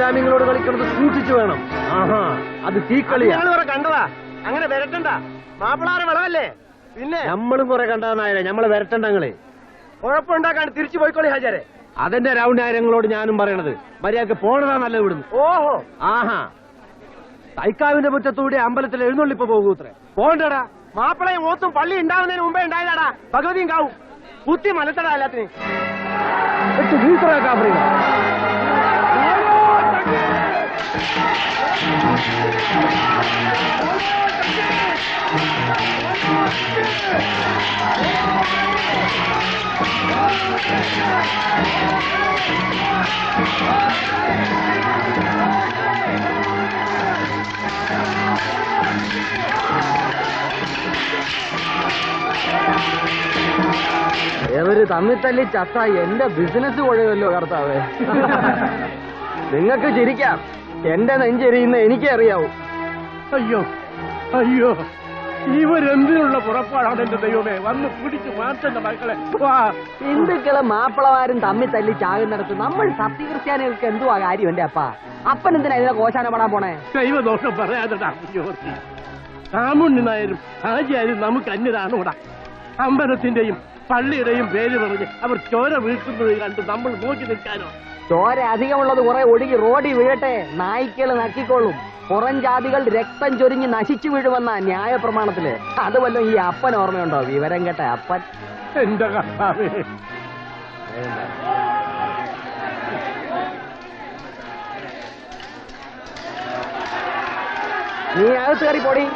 ആൺജാമ്യങ്ങളോട് കളിക്കുന്നത് സൂക്ഷിച്ചു വേണം. ആഹാ, അത് തീക്കളിയാ. ഞങ്ങൾ കുറെ കണ്ടതാ, അങ്ങനെ വരട്ടണ്ട. മാപ്പിളാറ് വിളവല്ലേ, പിന്നെ നമ്മളും കുറെ കണ്ടതായ നമ്മളെ വരട്ടണ്ടങ്ങളെ. കുഴപ്പമുണ്ടാക്കാണ്ട് തിരിച്ചു പോയിക്കോളി ഹാജരെ. അതെന്റെ രൗണ്ടാര്യങ്ങളോട് ഞാനും പറയണത്. മര്യാദക്ക് പോണതാ നല്ല ഇവിടുന്ന്. ഓഹോ, ആഹാ, തൈക്കാവിന്റെ മുറ്റത്തൂടെ അമ്പലത്തിൽ എഴുന്നള്ളിപ്പ് പോകൂത്രേ. പോണ്ടടാ. മാപ്പിളയും ഓത്തും പള്ളി ഉണ്ടാവുന്നതിന് മുമ്പേ ഉണ്ടായതാടാ ഭഗവതിയും കാവും. കുത്തി മലത്തടാ എല്ലാത്തിനും. എവര് തമ്മിൽ തല്ലി ചത്ത എന്റെ ബിസിനസ് കുഴയുമല്ലോ കർത്താവേ. നിങ്ങൾക്ക് ചിരിക്കാം, എന്റെ നെഞ്ചെരിയുന്ന എനിക്കേ അറിയാവൂ. അയ്യോ അയ്യോ, ഇവരെന്തിനുള്ള പുറപ്പാടാണ് എന്റെ ദൈവമേ. വന്ന് പിടിച്ചു മാറ്റണ്ട മക്കളെ. ഹിന്ദുക്കളെ മാപ്പിളമാരും തമ്മിൽ തല്ലി ചാകുന്നിടത്ത് നമ്മൾ സത്യക്രിസ്ത്യാനികൾക്ക് എന്തുവാ കാര്യം? എന്റെ അപ്പൻ എന്തിനാ ഇതിനെ കോശാന പെടാൻ പോണേ? ദൈവദോഷം പറയാതെടാ. കാമുണ്ണി നായരും ഹാജിയാരും നമുക്ക് അന്യരാണോടാ. അമ്പലത്തിന്റെയും പള്ളിയുടെയും പേര് പറഞ്ഞ് അവർ ചോര വീഴ്ത്തുന്നത് കണ്ട് നമ്മൾ നോക്കി നിൽക്കാനോ? ചോര അധികമുള്ളത് കുറെ ഒഴുകി റോഡിൽ വീഴട്ടെ, നായ്ക്കള് നക്കിക്കൊള്ളും. പുറം ജാതികൾ രക്തം ചൊരിഞ്ഞ് നശിച്ചു വീഴുമെന്ന ന്യായ പ്രമാണത്തില്. അതുവല്ലോ ഈ അപ്പൻ ഓർമ്മയുണ്ടോ? വിവരം കേട്ട അപ്പൻ. എന്റെ കർത്താവേ, നീ അകത്ത് കയറി പോടി.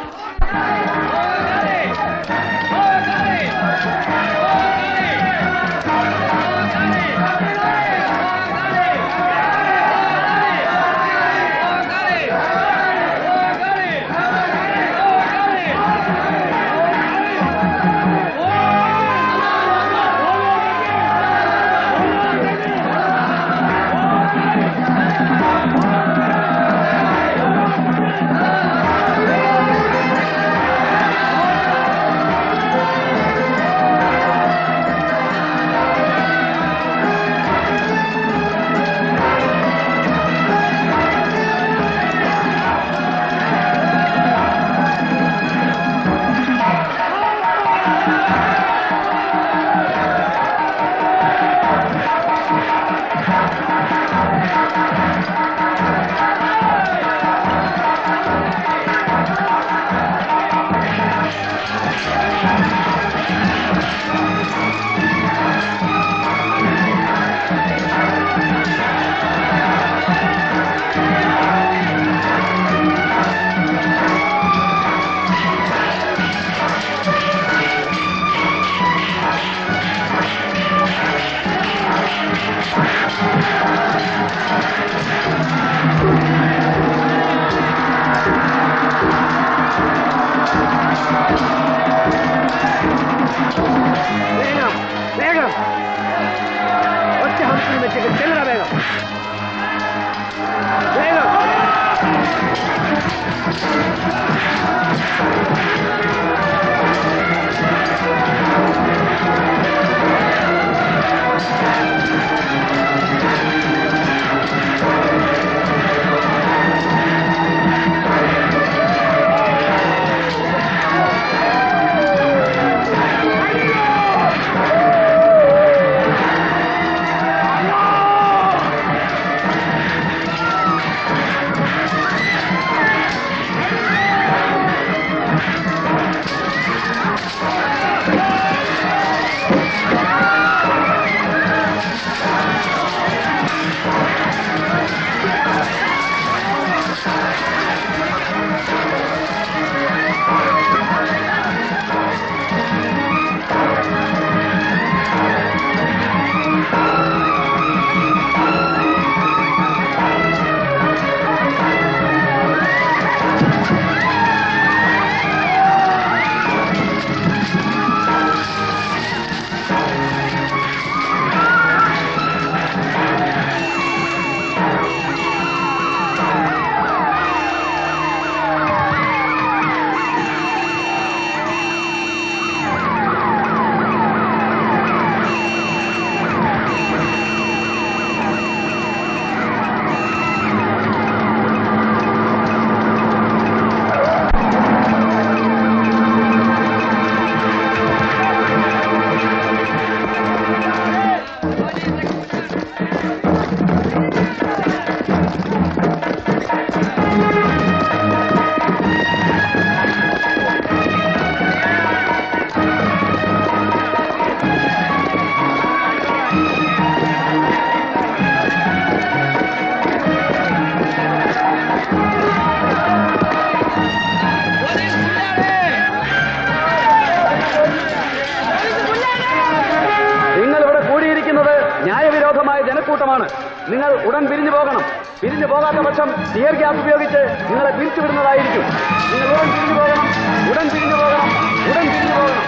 ന്യായവിരോധമായ ജനക്കൂട്ടമാണ്. നിങ്ങൾ ഉടൻ പിരിഞ്ഞു പോകണം. പിരിഞ്ഞു പോകാത്ത പക്ഷം ടിയർ ഗ്യാസ് ഉപയോഗിച്ച് നിങ്ങളെ പിരിച്ചുവിടുന്നതായിരിക്കും. നിങ്ങൾ ഉടൻ പിരിഞ്ഞു പോകണം. ഉടൻ പിരിഞ്ഞു പോകണം. ഉടൻ പിരിഞ്ഞു പോകണം.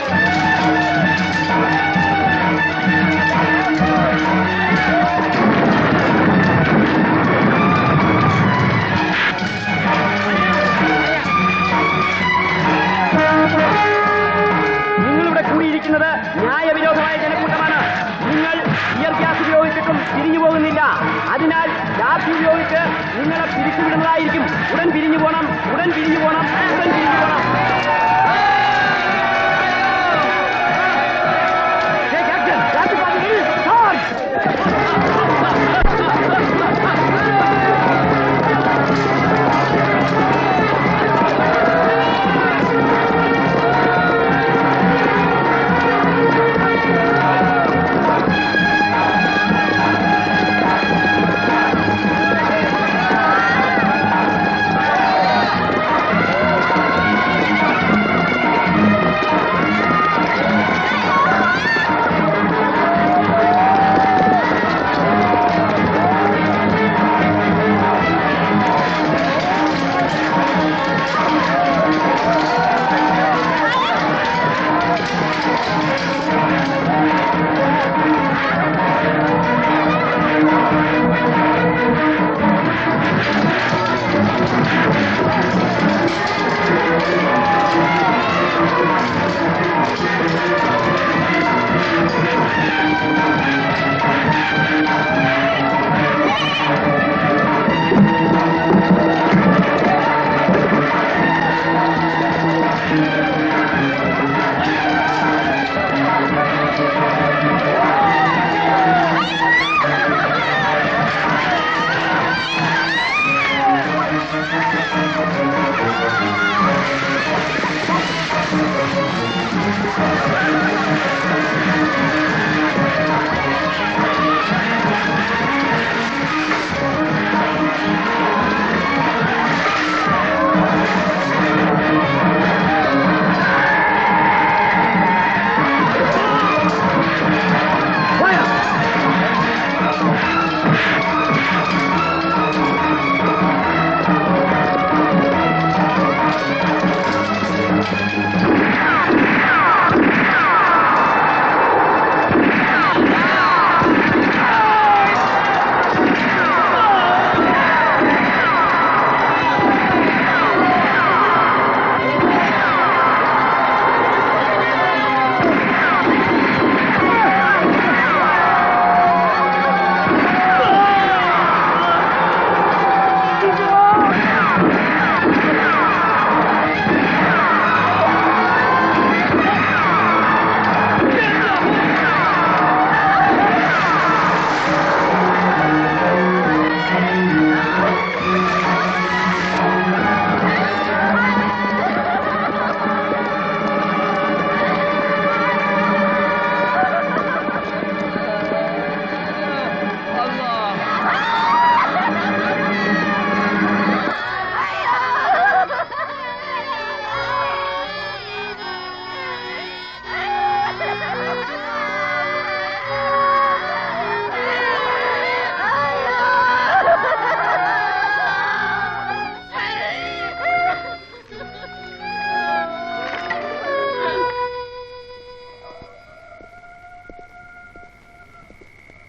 നിങ്ങളിവിടെ കൂടിയിരിക്കുന്നത് ന്യായവിരോധമായ ജനക്കൂട്ടമാണ്. നിങ്ങൾ ടിയർ ഗ്യാസ് ഉപയോഗിച്ചിട്ടും പിരിഞ്ഞു പോകുന്നില്ല. അതിനാൽ ലാത്തി ഉപയോഗിച്ച് നിങ്ങളെ പിരിച്ചുവിടുന്നതായിരിക്കും. ഉടൻ പിരിഞ്ഞു പോകണം. ഉടൻ പിരിഞ്ഞു പോകണം. ഉടൻ പിരിഞ്ഞു പോകണം.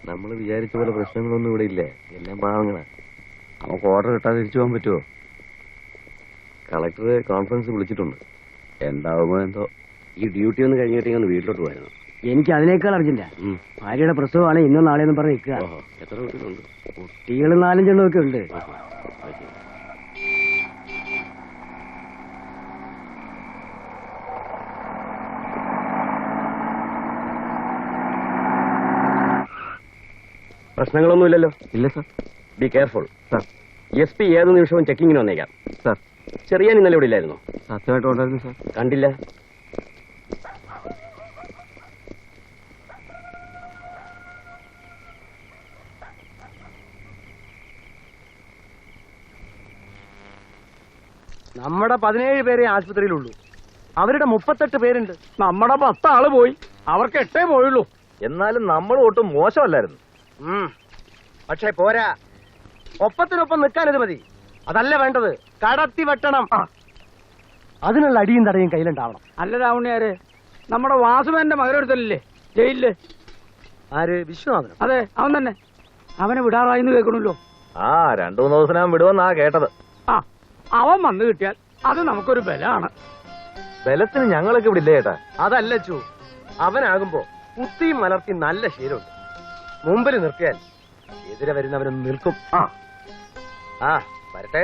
നമ്മൾ വിചാരിച്ച പോലെ പ്രശ്നങ്ങളൊന്നും ഇവിടെ ഇല്ല. എല്ലാം പാവങ്ങളാ. നമുക്ക് ഓർഡർ കിട്ടാതെ തിരിച്ചു പോകാൻ പറ്റുമോ? കളക്ടർ കോൺഫറൻസ് വിളിച്ചിട്ടുണ്ട്. എന്താവുമോ എന്തോ. ഈ ഡ്യൂട്ടി ഒന്ന് കഴിഞ്ഞിട്ടെങ്കിൽ ഒന്ന് വീട്ടിലോട്ട് പോയിരുന്നു. എനിക്ക് അതിനേക്കാൾ അർജന്റാ. ഭാര്യയുടെ പ്രസവമാണ് ഇന്നോ നാളെയെന്നും പറഞ്ഞ് നിൽക്കുക. എത്ര കുട്ടികളുണ്ട്? കുട്ടികൾ 4-5 ഒക്കെ ഉണ്ട്. പ്രശ്നങ്ങളൊന്നുമില്ലല്ലോ? ഇല്ല sir. Be careful sir. SP ഏത് നിമിഷവും ചെക്കിങ്ങിന് വന്നേക്കാം സാർ. ചെറിയാൻ ഇന്നലെ ഇവിടെ ഇല്ലായിരുന്നോ? സത്യമായിട്ട് ഉണ്ടായിരുന്നു സാർ. കണ്ടില്ല. നമ്മുടെ 17 പേരെ ആശുപത്രിയിലുള്ളൂ. അവരുടെ 38 പേരുണ്ട്. നമ്മുടെ 10 ആള് പോയി. അവർക്ക് 8 പോയുള്ളൂ. എന്നാലും നമ്മൾ ഒട്ടും മോശമല്ലായിരുന്നു. പക്ഷെ പോരാ, ഒപ്പത്തിനൊപ്പം നിൽക്കാനത് മതി. അതല്ല വേണ്ടത്, കടത്തി വെട്ടണം. അതിനുള്ള അടിയും തടയും കയ്യിലുണ്ടാവണം. അല്ല രാവണിയാര്, നമ്മുടെ വാസുമേന്റെ മകനൊരുത്തല്ലേ ജയിലില്? ആര്? വിശ്വനാഥൻ. അതെ, അവൻ തന്നെ. അവനെ വിടാറായിന്ന് കേൾക്കണല്ലോ. 2-3 ദിവസം വിടുവെന്നാ കേട്ടത്. ആ, അവൻ വന്നു കിട്ടിയാൽ അത് നമുക്കൊരു ബലാണ്. ബലത്തിന് ഞങ്ങളൊക്കെ ഇവിടെ ഇല്ലേ ചേട്ടാ? അതല്ല ചൂ, അവനാകുമ്പോ കുത്തിയും മലർത്തി നല്ല ശീലമുണ്ട്. മുമ്പിൽ നിർത്തിയാൽ എതിരെ വരുന്നവരൊന്ന് നിൽക്കും. ആ വരട്ടെ.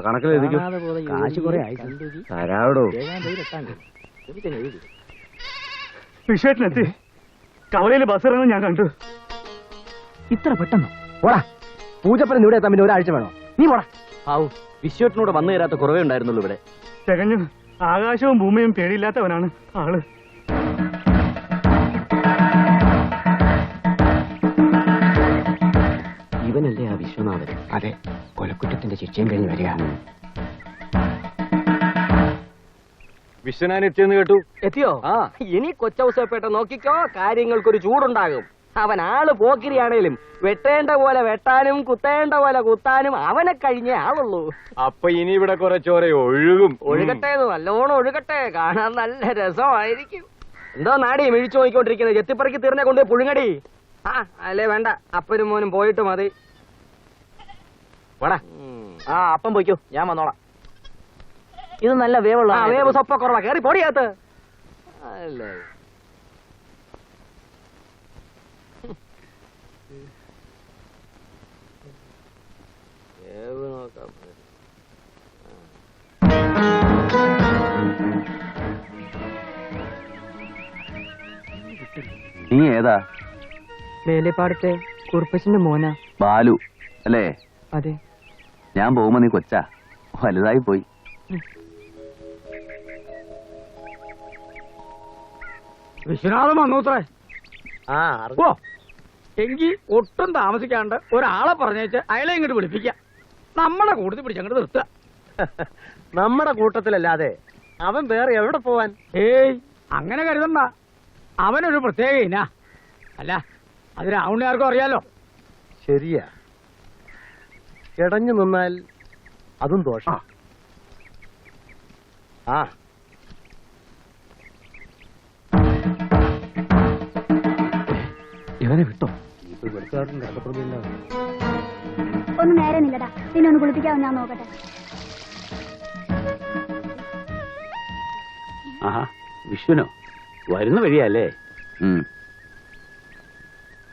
കണക്കിലെഴുതിക്കും. കാശ് കുറെ ആയി. തരാവിടോ. വിഷയത്തിനെത്തി കവലയിൽ ബസ് ഇറങ്ങുന്നത് ഞാൻ കണ്ടു. ഇത്ര പെട്ടെന്നോ? പോടാ, പൂജപ്പനം ഇവിടെ എത്താൻ പിന്നെ ഒരാഴ്ച വേണോ? നീ പോടാ. ആവു, വിശ്വട്ടിനോട് വന്നു തരാത്ത കുറവേ ഉണ്ടായിരുന്നുള്ളൂ ഇവിടെ. തികഞ്ഞു ആകാശവും ഭൂമിയും പേടിയില്ലാത്തവനാണ് ആള്. ഇവനല്ലേ ആ വിശ്വനാഥൻ? അതെ, കൊലക്കുറ്റത്തിന്റെ ശിക്ഷയും കഴിഞ്ഞ് വരിക. വിശ്വനാഥൻ എത്തിയെന്ന് കേട്ടു. എത്തിയോ? ഇനി കൊച്ചൗസേപ്പേട്ട നോക്കിക്കോ, കാര്യങ്ങൾക്കൊരു ചൂടുണ്ടാകും. അവൻ ആള് പോക്കിരിയാണേലും വെട്ടേണ്ട പോലെ വെട്ടാനും കുത്തേണ്ട പോലെ കുത്താനും അവനെ കഴിഞ്ഞേ ആളുള്ളൂ. അപ്പൊ ഇനി ഇവിടെ കുറെ ചോര ഒഴുകും. ഒഴുകട്ടെ, നല്ലോണം ഒഴുകട്ടെ, കാണാൻ നല്ല രസമായിരിക്കും. എന്തോ നാടി മിഴിച്ചു നോക്കിക്കൊണ്ടിരിക്കുന്നത്? ചെത്തിപ്പറക്കി തീർന്നെ കൊണ്ട് പുഴുങ്ങടി. അല്ലേ വേണ്ട, അപ്പനും മോനും പോയിട്ട് മതി. വേടാ, അപ്പം പോയിക്കോ, ഞാൻ വന്നോളാം. ഇത് നല്ല വേവുള്ള വേവ് സ്വപ്പ കുറവാ. കയറി പൊടിയകത്ത്. അല്ലേ വേവ് നോക്കാം. നീ ഏതാ? വേലപ്പാടത്തെ കുറുപ്പച്ചന്റെ മോനാ. ബാലു അല്ലേ? അതെ. ഞാൻ പോകുമ്പോ നീ കൊച്ചാ, വലുതായി പോയി. വിശ്വനാഥൻ വന്നൂത്രേ. ഓ, എങ്കിൽ ഒട്ടും താമസിക്കാണ്ട് ഒരാളെ പറഞ്ഞേച്ച് അയാളെ ഇങ്ങോട്ട് വിളിപ്പിക്കാം. നമ്മളെ കൂടുതൽ പിടിച്ചങ്ങോട്ട് നിർത്തുക. നമ്മുടെ കൂട്ടത്തിലല്ലാതെ അവൻ വേറെ എവിടെ പോവാൻ? ഏയ്, അങ്ങനെ കരുതണ്ട. അവനൊരു പ്രത്യേക ഇനാ. അല്ല, അത് രാവണിയാർക്കും അറിയാലോ. ശരിയാ, ഇടഞ്ഞു നിന്നാൽ അതും ദോഷം. ഇവനെ വിട്ടോ? ഒന്ന് നേരെ നില്ലടാ, പിന്നെ ഒന്ന് കുളിപ്പിക്കാമെന്ന് ഞാൻ നോക്കട്ടെ. ആഹാ, വിശ്വനോ? വരുന്ന വഴിയല്ലേ?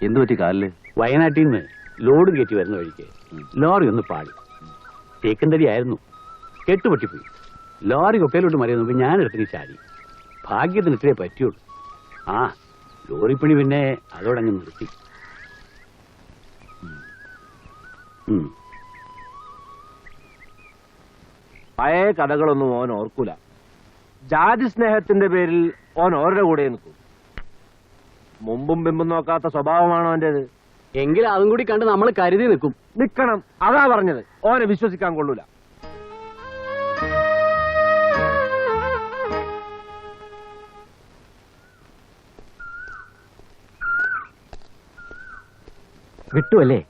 എന്തു പറ്റി കാലില്? വയനാട്ടിൽ നിന്ന് ലോഡ് കയറ്റി വരുന്ന വഴിക്ക് ലോറി ഒന്ന് പാടി. തേക്കന്തടി ആയിരുന്നു, കെട്ടുപൊട്ടിപ്പോയി. ലോറി കൊക്കയിലോട്ട് മറിയുന്നപ്പോ ഞാൻ എടുത്തിന് ചാടി. ഭാഗ്യത്തിന് ഇത്രേ പറ്റിയുള്ളൂ. ലോറിപ്പണി പിന്നെ അതോടങ്ങ് നിർത്തി. പഴയ കഥകളൊന്നും ഓൻ ഓർക്കൂല. ജാതി സ്നേഹത്തിന്റെ പേരിൽ ഓൻ ഓരുടെ കൂടെ നിൽക്കും. മുമ്പും പിമ്പും നോക്കാത്ത സ്വഭാവമാണോ അവന്റേത്? എങ്കിൽ അതും കൂടി കണ്ട് നമ്മൾ കരുതി നിൽക്കും. നിക്കണം, അതാ പറഞ്ഞത്. ഓനെ വിശ്വസിക്കാൻ കൊള്ളൂല. വിട്ടുവല്ലേ?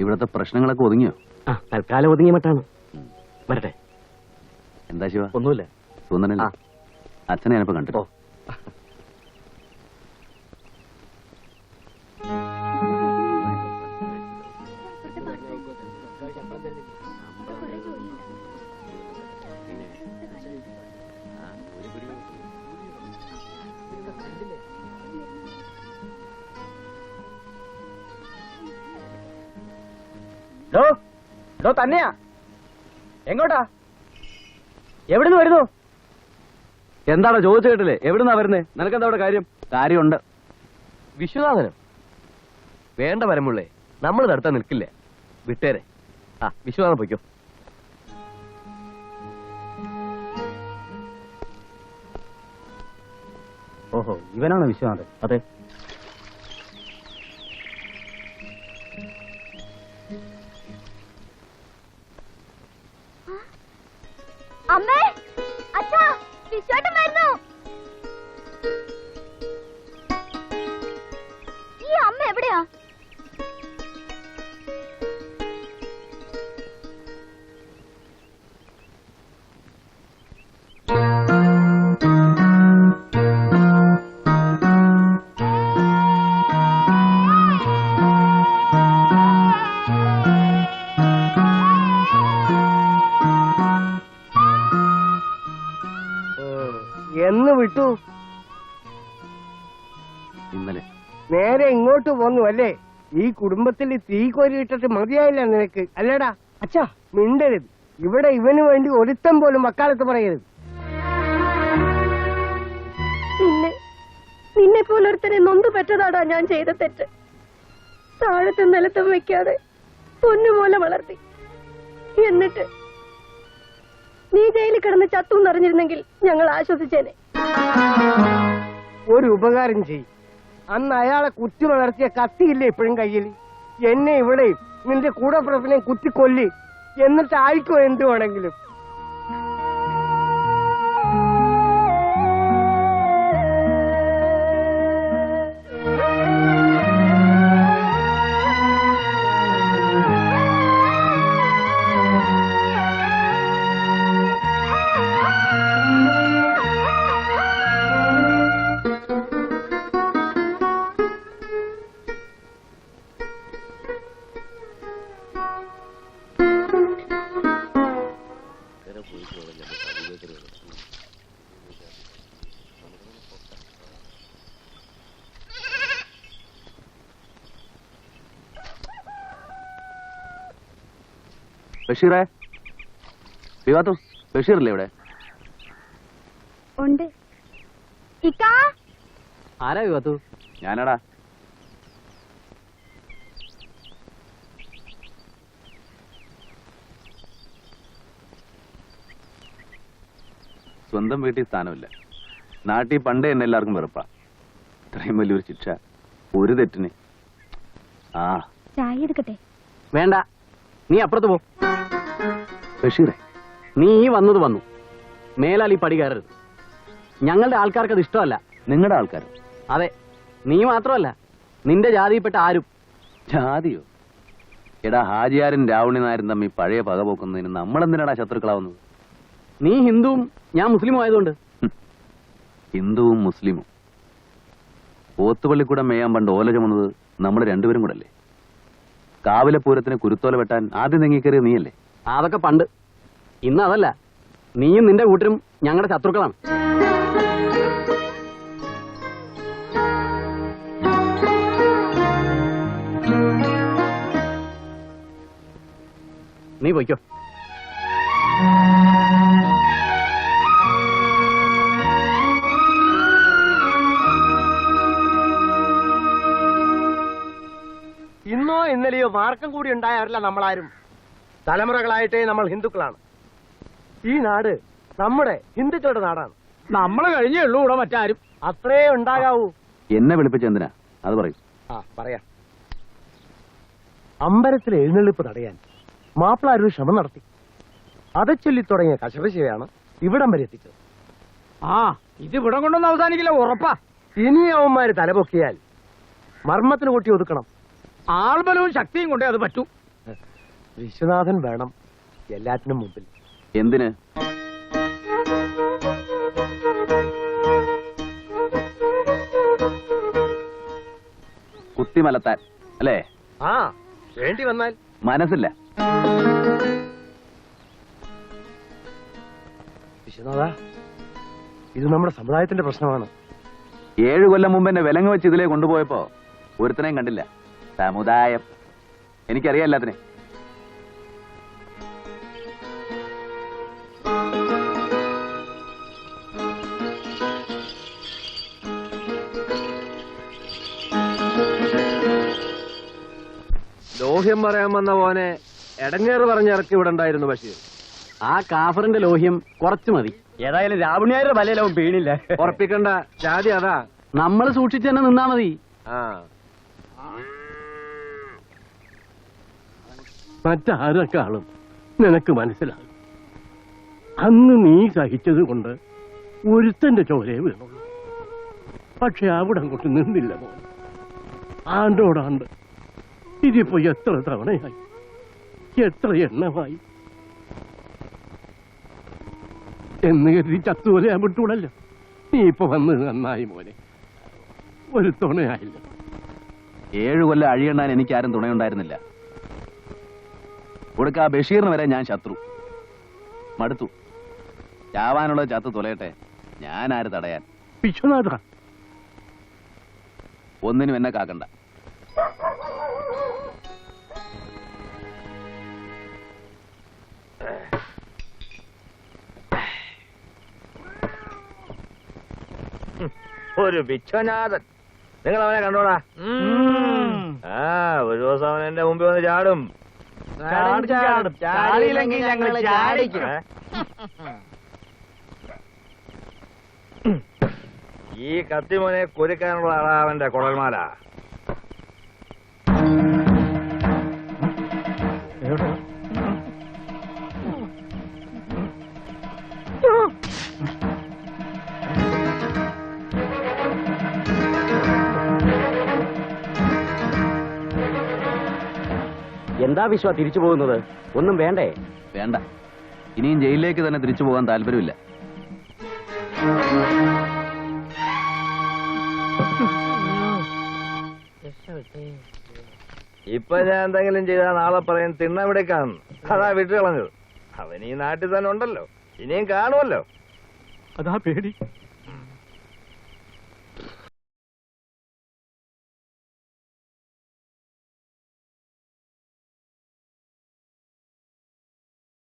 ഇവിടത്തെ പ്രശ്നങ്ങളൊക്കെ ഒതുങ്ങിയോ? തൽക്കാലം ഒതുങ്ങിയ മട്ടാണ്. വരട്ടെ. എന്താ ശിവ? ഒന്നുമില്ല. തോന്നണില്ല. അച്ഛനെ ഞാനിപ്പോ കണ്ടു. തന്നെയാ? എങ്ങോട്ടാ? എവിടുന്ന് വരുന്നു? എന്താണോ ചോദിച്ചു കേട്ടില്ലേ? എവിടുന്നാ വരുന്നേ? നിനക്കെന്താ അവിടെ കാര്യം? കാര്യമുണ്ട്. വിശ്വനാഥനം വേണ്ട വരമുള്ളേ, നമ്മൾ തടുത്താൻ നിൽക്കില്ല. വിട്ടേരെ. ആ വിശ്വനാഥൻ പൊയ്ക്കോ. ഓഹോ, ഇവനാണ് വിശ്വനാഥൻ. അതെ. അമ്മേ, അച്ഛാ, വിശ്വാട്ടം വരുന്നു. ഈ അമ്മ എവിടെയാ? എന്ന് വിട്ടു? ഇന്നലെ. നേരെ ഇങ്ങോട്ട് പോന്നു അല്ലേ? ഈ കുടുംബത്തിൽ തീ കോരി ഇട്ടിട്ട് മതിയായില്ല നിനക്ക്, അല്ലേടാ? അച്ഛാ മിണ്ടരുത്. ഇവിടെ ഇവന് വേണ്ടി ഒരുത്തം പോലും വക്കാലത്ത് പറയരുത്. നിന്നെ പോലൊരുത്തരെ നൊന്തു പറ്റതാടാ ഞാൻ ചെയ്ത തെറ്റ്. താഴത്തും നിലത്തും വെക്കാതെ പൊന്നുപോലെ വളർത്തി. എന്നിട്ട് നീ ജയിലിൽ കിടന്ന് ചത്തു എന്നറിഞ്ഞിരുന്നെങ്കിൽ ഞങ്ങൾ ആശ്വസിച്ചേനെ. ഒരു ഉപകാരം ചെയ്യും. അന്ന് അയാളെ കുത്തി വളർത്തിയ കത്തിയില്ലേ ഇപ്പോഴും കയ്യിൽ? എന്നെ ഇവിടെയും നിന്റെ കൂടപ്പിറപ്പിനെ കുത്തിക്കൊല്ലി, എന്നിട്ട് ആയിക്കോ എന്ത് വേണമെങ്കിലും. ബഷീറേ, വിവാത്തു ബഷീറല്ലേ ഇവിടെ? ഉണ്ട്. ഇക്കാ, ആരാ വിവാത്തു? ഞാനടാ. സ്വന്തം വീട്ടിൽ സ്ഥാനമില്ല. നാട്ടിൽ പണ്ടേ എന്നെ എല്ലാവർക്കും വെറുപ്പാ. ഇത്രയും വലിയൊരു ശിക്ഷ ഒരു തെറ്റിന്. ആ ചായ എടുക്കട്ടെ? വേണ്ട, നീ അപ്പുറത്ത് പോ. ബഷീറേ, നീ ഈ വന്നത് വന്നു. മേലാൽ ഈ പടി കയറരുത്. ഞങ്ങളുടെ ആൾക്കാർക്ക് അത് ഇഷ്ടമല്ല. നിങ്ങളുടെ ആൾക്കാർ? അതെ, നീ മാത്രമല്ല, നിന്റെ ജാതിയിൽപ്പെട്ട ആരും. ജാതിയോ? എടാ, ഹാജിയാരും രാവണി നായരും തമ്മിൽ പഴയ പക പോക്കുന്നതിന് നമ്മളെന്തിനാടാ ശത്രുക്കളാവുന്നത്? നീ ഹിന്ദുവും ഞാൻ മുസ്ലിമും ആയതുകൊണ്ട്. ഹിന്ദുവും മുസ്ലിമും പോത്തുപള്ളിക്കൂടെ മേയാൻ പണ്ട് ഓല ചുമന്നത് നമ്മൾ രണ്ടുപേരും കൂടെ അല്ലേ? കാവിലെ പൂരത്തിന് കുരുത്തോല വെട്ടാൻ ആദ്യം നീങ്ങിക്കറിയ നീയല്ലേ? അതൊക്കെ പണ്ട്. ഇന്ന് അതല്ല. നീയും നിന്റെ കൂട്ടരും ഞങ്ങളുടെ ശത്രുക്കളാണ്. നീ പൊയ്ക്കോ. ഇന്നോ ഇന്നലെയോ മാർക്കം കൂടി ഉണ്ടായവരല്ല നമ്മളാരും. തലമുറകളായിട്ടേ നമ്മൾ ഹിന്ദുക്കളാണ്. ഈ നാട് നമ്മുടെ ഹിന്ദുക്കളുടെ നാടാണ്. നമ്മൾ കഴിഞ്ഞേ ഉള്ളൂ ഇവിടെ മറ്റാരും. അത്രേ ഉണ്ടാകാവൂ. എന്നെ വിളിപ്പിച്ച എന്തിനാ അത് പറയും. പറയാം. അമ്പലത്തിലെ എഴുന്നള്ളിപ്പ് തടയാൻ മാപ്പിളാരൊരു ശ്രമം നടത്തി. അതച്ചൊല്ലി തുടങ്ങിയ കശപശയാണ് ഇവിടം വരെ എത്തിച്ചത്. ഇത് ഇവിടെ കൊണ്ടൊന്നും അവസാനിക്കില്ല, ഉറപ്പാ. ഇനി അവന്മാര് തലപൊക്കിയാൽ മർമ്മത്തിന് കൂട്ടി ഒതുക്കണം. ആൾബലവും ശക്തിയും കൊണ്ടേ അത് പറ്റൂ. വിശ്വനാഥൻ വേണം എല്ലാറ്റിനും മുമ്പിൽ. എന്തിന്? കുത്തിമലത്താൻ അല്ലേ? വേണ്ടി വന്നാൽ. മനസ്സില്ല. വിശ്വനാഥ, ഇത് നമ്മുടെ സമുദായത്തിന്റെ പ്രശ്നമാണ്. 7 കൊല്ലം മുമ്പ് എന്നെ വിലങ്ങ് വെച്ച് ഇതിലേ കൊണ്ടുപോയപ്പോ ഒരുത്തനെയും കണ്ടില്ല. സമുദായം എനിക്കറിയാം എല്ലാത്തിനെ. ലോഹ്യം പറയാൻ വന്ന മോനെ എടങ്ങേറ് പറഞ്ഞിറക്കി ഇവിടെ ഉണ്ടായിരുന്നു ബഷീർ. ആ കാഫറിന്റെ ലോഹ്യം കുറച്ചു മതി. ഏതായാലും രാവണിയാരുടെ വലയിലാവും വീണില്ല. ഉറപ്പിക്കണ്ട, ജാതി അതാ. നമ്മൾ സൂക്ഷിച്ചു തന്നെ നിന്നാ മതി. ആ മറ്റാരെക്കാളും നിനക്ക് മനസ്സിലാകും. അന്ന് നീ സഹിച്ചത് കൊണ്ട് ഒരുത്തന്റെ ചോരയെ വീണുള്ളൂ. പക്ഷെ അവിടെ അങ്ങോട്ട് നിന്നില്ല മോൻ. ആണ്ടോടാണ്ട് ഇതിപ്പോ എത്ര തവണയായി, എത്ര എണ്ണമായി എന്ന് കരുതി ചത്തുപോലെ ഞാൻ വിട്ടൂടല്ലോ. നീ ഇപ്പൊ വന്ന് നന്നായി മോനെ, ഒരു തുണയായില്ല. 7 കൊല്ലം അഴിയണ്ണാൻ എനിക്കാരും തുണയുണ്ടായിരുന്നില്ല. കൊടുക്ക ആ ബഷീറിന് വരെ ഞാൻ ശത്രു. മടുത്തു. ചാവാനുള്ള ചത്ത് തുലയട്ടെ, ഞാനാര് തടയാൻ? വിശ്വനാഥ, ഒന്നിനും എന്നെ കാക്കണ്ട. ഒരു വിശ്വനാഥൻ, നിങ്ങൾ അവനെ കണ്ടോടാ? ആ, ഒരു ദിവസം അവൻ എന്റെ മുമ്പിൽ വന്ന് ചാടും. ചാടിയില്ലെങ്കിൽ ഞങ്ങൾ ചാടിക്കും. ഈ കത്തിമോനെ കുരുക്കാനുള്ള ആളാ അവന്റെ കുടൽമാല. എന്താ വിശ്വ തിരിച്ചു പോകുന്നത്? ഒന്നും വേണ്ടേ? വേണ്ട, ഇനിയും ജയിലിലേക്ക് തന്നെ തിരിച്ചു പോകാൻ താല്പര്യമില്ല. ഇപ്പൊ ഞാൻ എന്തെങ്കിലും ചെയ്താൽ നാളെ പറയും തിണ്ണവിടേക്കാണ്. അതാ വിട്ടു കളഞ്ഞത്. അവൻ ഈ നാട്ടിൽ തന്നെ ഉണ്ടല്ലോ, ഇനിയും കാണുമല്ലോ. അതാ പേടി.